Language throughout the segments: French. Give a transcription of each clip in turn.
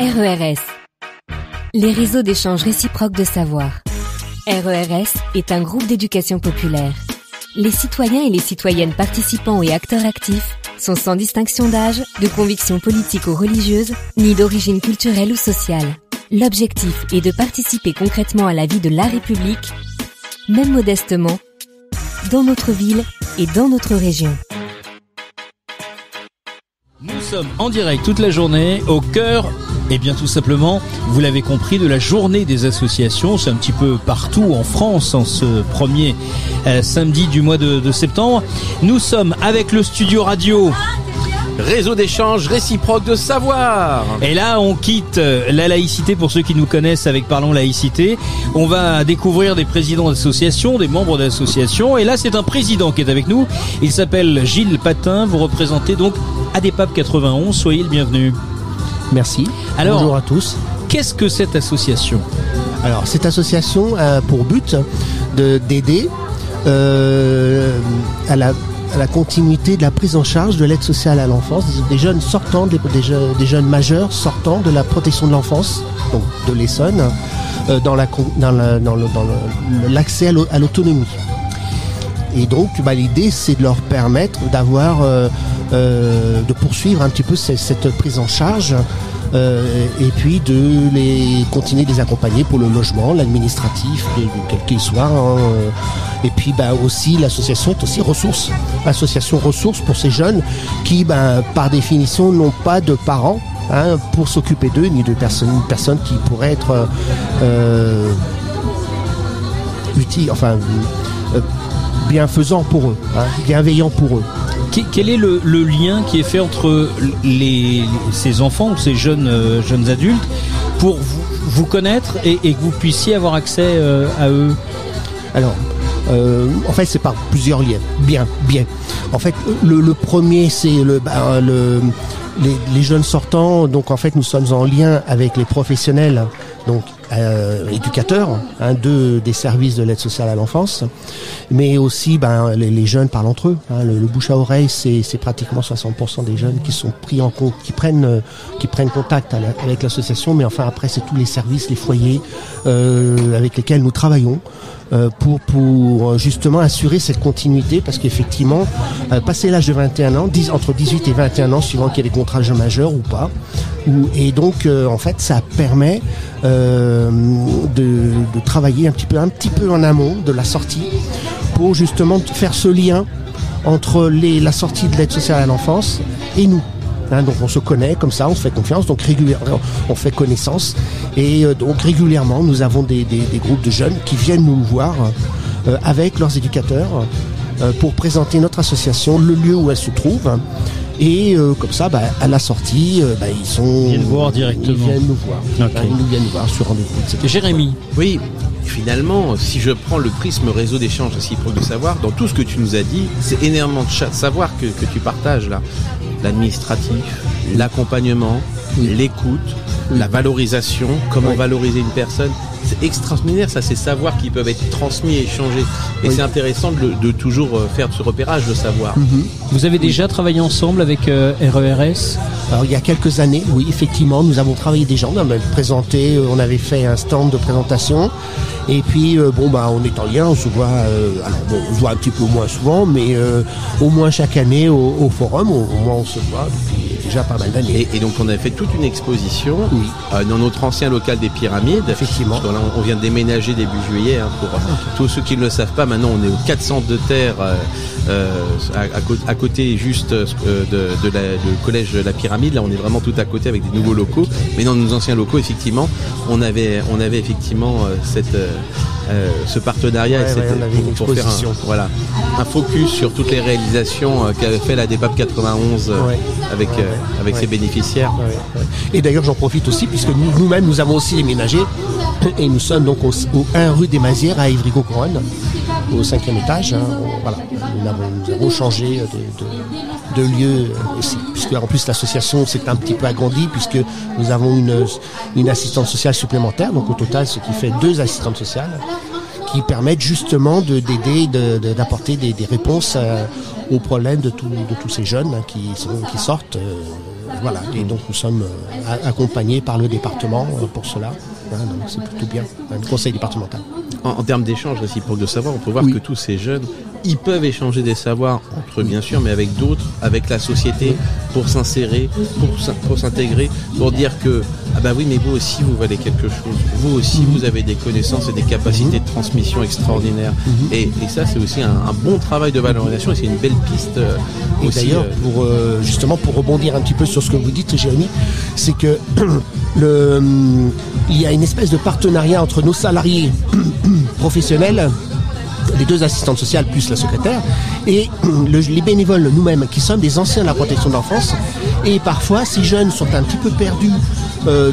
RERS, les réseaux d'échange réciproque de savoir. RERS est un groupe d'éducation populaire. Les citoyens et les citoyennes participants et acteurs actifs sont sans distinction d'âge, de conviction politique ou religieuse, ni d'origine culturelle ou sociale. L'objectif est de participer concrètement à la vie de la République, même modestement, dans notre ville et dans notre région. Nous sommes en direct toute la journée au cœur, et bien tout simplement, vous l'avez compris, de la journée des associations. C'est un petit peu partout en France en ce premier samedi du mois de septembre. Nous sommes avec le studio radio Réseau d'échange réciproque de savoir. Et là, on quitte la laïcité pour ceux qui nous connaissent avec Parlons Laïcité. On va découvrir des présidents d'associations, des membres d'associations. Et là, c'est un président qui est avec nous. Il s'appelle Gilles Patin. Vous représentez donc ADEPAP 91. Soyez le bienvenu. Merci. Alors, bonjour à tous. Qu'est-ce que cette association ? Alors, cette association a pour but d'aider à la continuité de la prise en charge de l'aide sociale à l'enfance des jeunes sortant, des jeunes majeurs sortant de la protection de l'enfance, donc de l'Essonne, dans l'accès à l'autonomie. Et donc, l'idée, c'est de leur permettre d'avoir, de poursuivre un petit peu cette prise en charge. Et puis de continuer de les accompagner pour le logement, l'administratif, quel qu'il soit. Et puis aussi l'association est aussi ressource. Association ressources pour ces jeunes qui, par définition, n'ont pas de parents pour s'occuper d'eux, ni de personnes qui pourraient être utiles, bienfaisants pour eux, bienveillants pour eux. Quel est le lien qui est fait entre ces enfants ou ces jeunes adultes pour vous connaître et que vous puissiez avoir accès à eux ? Alors, en fait, c'est par plusieurs liens. Bien. En fait, le premier, c'est les jeunes sortants. Donc, en fait, nous sommes en lien avec les professionnels, donc éducateurs, des services de l'aide sociale à l'enfance, mais aussi les jeunes parlent entre eux. Le bouche à oreille, c'est pratiquement 60% des jeunes qui sont pris en compte, qui prennent contact avec l'association. Mais enfin après, c'est tous les services, les foyers avec lesquels nous travaillons. Pour justement assurer cette continuité, parce qu'effectivement, passé l'âge de 21 ans, entre 18 et 21 ans, suivant qu'il y ait des contrats jeunes majeurs ou pas, et donc en fait ça permet de travailler un petit peu en amont de la sortie, pour justement faire ce lien entre la sortie de l'aide sociale à l'enfance et nous. Donc on se connaît comme ça, on se fait confiance, donc régulièrement on fait connaissance, et donc régulièrement nous avons des groupes de jeunes qui viennent nous voir avec leurs éducateurs pour présenter notre association, le lieu où elle se trouve, et comme ça à la sortie ils viennent voir directement. Ils viennent nous voir. Okay. Ils viennent nous voir sur rendez-vous, etc. Jérémy. Oui. Finalement, si je prends le prisme réseau d'échange réciproque de savoir, dans tout ce que tu nous as dit, c'est énormément de savoir que tu partages là. L'administratif, l'accompagnement, l'écoute, la valorisation, comment valoriser une personne. C'est extraordinaire, ça, ces savoirs qui peuvent être transmis et échangés. Et c'est intéressant de toujours faire ce repérage de savoir. Vous avez déjà travaillé ensemble avec RERS ? Alors il y a quelques années, oui, effectivement, nous avons travaillé déjà. On avait fait un stand de présentation. Et puis on est en lien, on se voit. On se voit un petit peu moins souvent, mais au moins chaque année au forum, au moins on se voit depuis déjà pas mal d'années. Et donc on a fait toute une exposition dans notre ancien local des Pyramides. Effectivement. Parce que là, on vient de déménager début juillet. Pour tous ceux qui ne le savent pas, maintenant on est aux 4 centres de terre à côté juste du collège de la Pyramide. Là on est vraiment tout à côté avec des nouveaux locaux. Mais dans nos anciens locaux, effectivement, on avait effectivement ce partenariat pour faire un focus sur toutes les réalisations qu'avait fait la DEPAP 91 avec ses bénéficiaires. Et d'ailleurs j'en profite aussi, puisque nous-mêmes nous avons aussi déménagé, et nous sommes donc au 1 rue des Mazières à Ivry-Couronne, au 5e étage. Nous avons changé de lieu aussi, puisque en plus l'association s'est un petit peu agrandie, puisque nous avons une assistante sociale supplémentaire, donc au total ce qui fait 2 assistantes sociales qui permettent justement d'aider, d'apporter des réponses aux problèmes de tous ces jeunes qui sortent voilà. Et donc nous sommes accompagnés par le département pour cela. Donc c'est plutôt bien, le conseil départemental. En termes d'échange réciproque de savoir, on peut voir que tous ces jeunes, ils peuvent échanger des savoirs entre eux bien sûr, mais avec d'autres, avec la société, pour s'insérer, pour s'intégrer, pour dire que ah bah oui, mais vous aussi vous valez quelque chose, vous aussi vous avez des connaissances et des capacités de transmission extraordinaires. Et ça c'est aussi un bon travail de valorisation et c'est une belle piste. Et aussi, d'ailleurs, justement pour rebondir un petit peu sur ce que vous dites, Jérémy, c'est que il y a une espèce de partenariat entre nos salariés professionnels, les 2 assistantes sociales plus la secrétaire, et les bénévoles nous-mêmes qui sommes des anciens de la protection de l'enfance. Et parfois, ces jeunes sont un petit peu perdus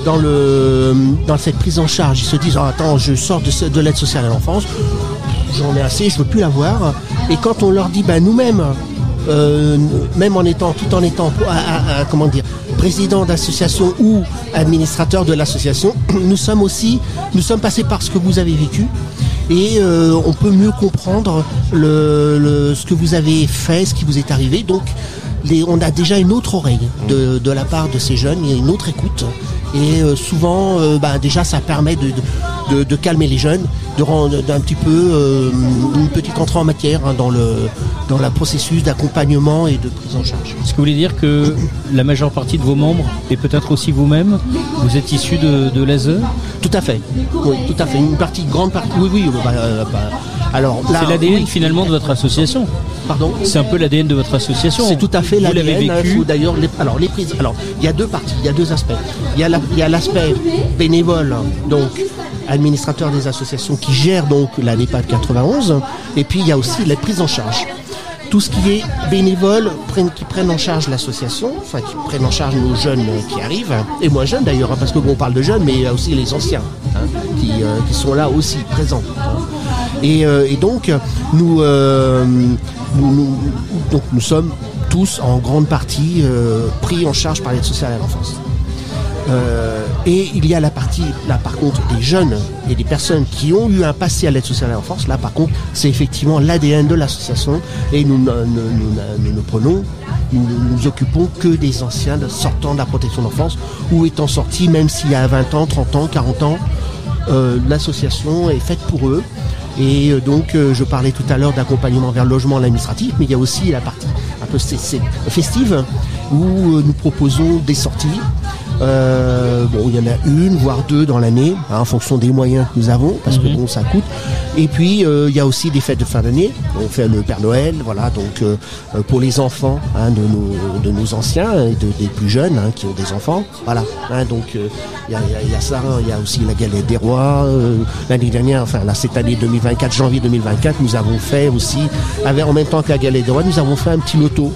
dans cette prise en charge. Ils se disent attends, je sors de l'aide sociale à l'enfance, j'en ai assez, je veux plus la voir. Et quand on leur dit nous-mêmes, même tout en étant comment dire, président d'association ou administrateur de l'association, nous sommes passés par ce que vous avez vécu et on peut mieux comprendre ce que vous avez fait, ce qui vous est arrivé. Donc on a déjà une autre oreille de la part de ces jeunes, il y a une autre écoute et souvent déjà ça permet de calmer les jeunes, de rendre un petit peu une petite entrée en matière dans le processus d'accompagnement et de prise en charge. Est-ce que vous voulez dire que la majeure partie de vos membres, et peut-être aussi vous-même, vous êtes issus de l'ASE ? Tout à fait, oui, tout à fait. Une grande partie, oui. Alors, là, c'est l'ADN finalement de votre association. Pardon ? C'est un peu l'ADN de votre association. C'est tout à fait l'ADN. Vous l'avez vécu. D'ailleurs, les prises. Alors, il y a 2 parties, il y a 2 aspects. Il y a l'aspect bénévole, donc administrateur des associations qui gèrent donc la NEPAD 91, et puis il y a aussi les prises en charge. Tout ce qui est bénévole, qui prennent en charge l'association, enfin qui prennent en charge nos jeunes qui arrivent, et moins jeunes d'ailleurs, parce que on parle de jeunes, mais il y a aussi les anciens qui sont là aussi présents. Et donc nous sommes tous en grande partie pris en charge par l'aide sociale à l'enfance. Et il y a la partie, là par contre, des jeunes et des personnes qui ont eu un passé à l'aide sociale à l'enfance. Là par contre, c'est effectivement l'ADN de l'association et nous nous occupons que des anciens sortant de la protection de l'enfance ou étant sortis, même s'il y a 20 ans, 30 ans, 40 ans, l'association est faite pour eux. Et donc je parlais tout à l'heure d'accompagnement vers le logement administratif, mais il y a aussi la partie un peu festive où nous proposons des sorties. Il y en a 1 voire 2 dans l'année, en fonction des moyens que nous avons, parce que ça coûte. Et puis il y a aussi des fêtes de fin d'année. On fait le Père Noël, voilà. Donc pour les enfants de nos anciens et des plus jeunes qui ont des enfants, voilà. Donc il y a ça. Il y a aussi la galette des rois. L'année dernière, cette année 2024, janvier 2024, nous avons fait aussi, en même temps que la galette des rois, nous avons fait un petit loto.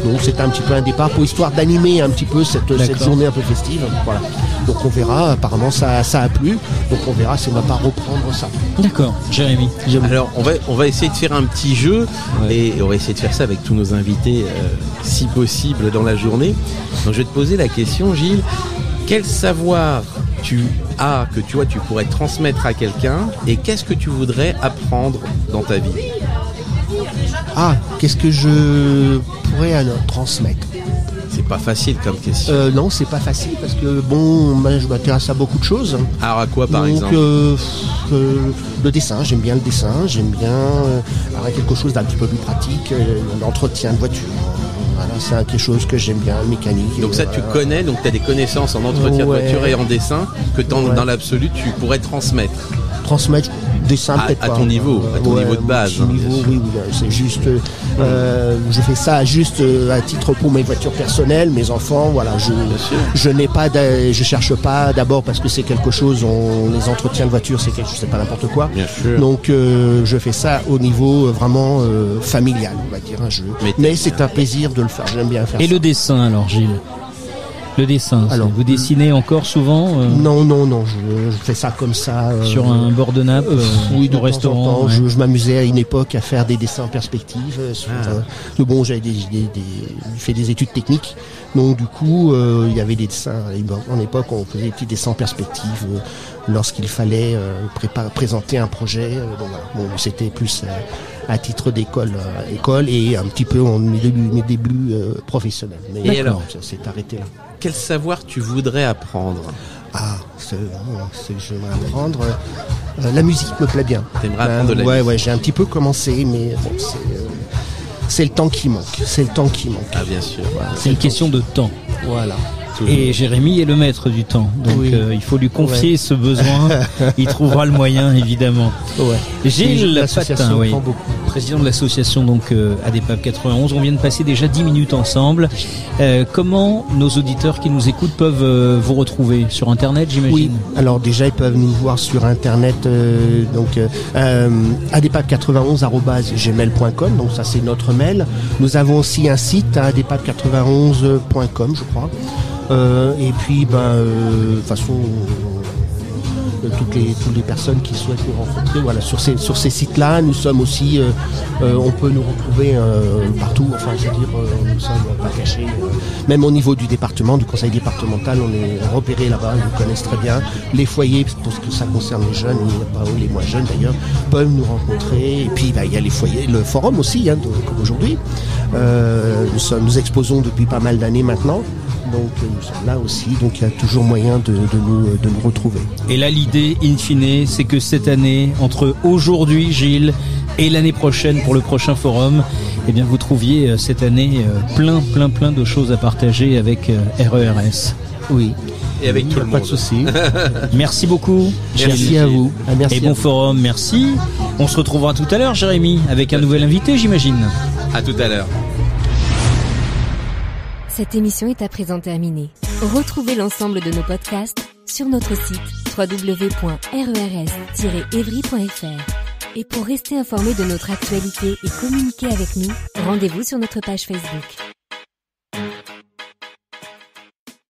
Donc c'était un petit peu un départ pour histoire d'animer un petit peu cette journée un peu festive. Voilà. Donc on verra, apparemment ça a plu, donc on verra si on va pas reprendre ça. D'accord, Jérémy. Alors on va essayer de faire un petit jeu et on va essayer de faire ça avec tous nos invités si possible dans la journée. Donc je vais te poser la question, Gilles, quel savoir tu as que tu pourrais transmettre à quelqu'un et qu'est-ce que tu voudrais apprendre dans ta vie ? Qu'est-ce que je pourrais transmettre ? C'est pas facile comme question. Non, c'est pas facile parce que je m'intéresse à beaucoup de choses. Alors à quoi par exemple ? Le dessin, j'aime bien le dessin, j'aime bien quelque chose d'un petit peu plus pratique, l'entretien de voiture. Voilà, c'est quelque chose que j'aime bien, mécanique. Donc ça tu connais, donc tu as des connaissances en entretien de voiture et en dessin que dans l'absolu tu pourrais transmettre. Dessin peut-être à ton niveau, niveau de base. Oui, c'est juste. Je fais ça juste à titre pour mes voitures personnelles, mes enfants. Voilà, je cherche pas d'abord parce que c'est quelque chose. Les entretiens de voiture, c'est quelque chose, c'est pas n'importe quoi. Bien sûr. Donc je fais ça au niveau vraiment familial, on va dire. Mais c'est un plaisir de le faire. J'aime bien faire. Et le dessin alors, Gilles ? Le dessin, alors, vous dessinez encore souvent Non, je fais ça comme ça. Sur un bord de nappe oui, au restaurant. Ouais. Je m'amusais à une époque à faire des dessins en perspective. J'avais fait des études techniques. Donc du coup, il y avait des dessins. En époque, on faisait des petits dessins en perspective lorsqu'il fallait présenter un projet. C'était plus à titre d'école et un petit peu en mes débuts professionnels. Mais et alors, ça s'est arrêté là. Quel savoir tu voudrais apprendre? J'aimerais apprendre. La musique me plaît bien. T'aimerais apprendre de la musique? Ouais, j'ai un petit peu commencé, mais bon, c'est le temps qui manque. Ah, bien sûr. Voilà, C'est une question de temps. Voilà. Et Jérémy est le maître du temps, donc Oui. il faut lui confier ce besoin. Il trouvera le moyen, évidemment. Ouais. Gilles L'association Patin, oui, prend beaucoup. président de l'association donc ADEPAP 91. On vient de passer déjà 10 minutes ensemble. Comment nos auditeurs qui nous écoutent peuvent vous retrouver sur Internet, j'imagine? Oui, alors déjà ils peuvent nous voir sur internet adepap91@gmail.com, donc ça c'est notre mail. Nous avons aussi un site adepap91.com, je crois. Et puis de toute façon toutes les personnes qui souhaitent nous rencontrer, voilà, sur ces sites-là, nous sommes aussi, on peut nous retrouver partout. Enfin, je veux dire, nous sommes pas cachés. Même au niveau du département, du conseil départemental, on est repérés là-bas. Ils nous connaissent très bien. Les foyers, parce que ça concerne les jeunes, et les moins jeunes d'ailleurs, peuvent nous rencontrer. Et puis, il y a les foyers, le forum aussi, comme aujourd'hui. Nous exposons depuis pas mal d'années maintenant. Donc nous sommes là aussi, donc il y a toujours moyen de nous retrouver. Et là, l'idée, in fine, c'est que cette année, entre aujourd'hui, Gilles, et l'année prochaine pour le prochain forum, eh bien, vous trouviez cette année plein de choses à partager avec RERS. Oui. Et avec tout le monde. Pas de souci. Merci beaucoup. Merci à vous. Merci et bon forum, merci. On se retrouvera tout à l'heure, Jérémy, avec un nouvel invité, j'imagine. À tout à l'heure. Cette émission est à présent terminée. Retrouvez l'ensemble de nos podcasts sur notre site www.rers-evry.fr. Et pour rester informé de notre actualité et communiquer avec nous, rendez-vous sur notre page Facebook.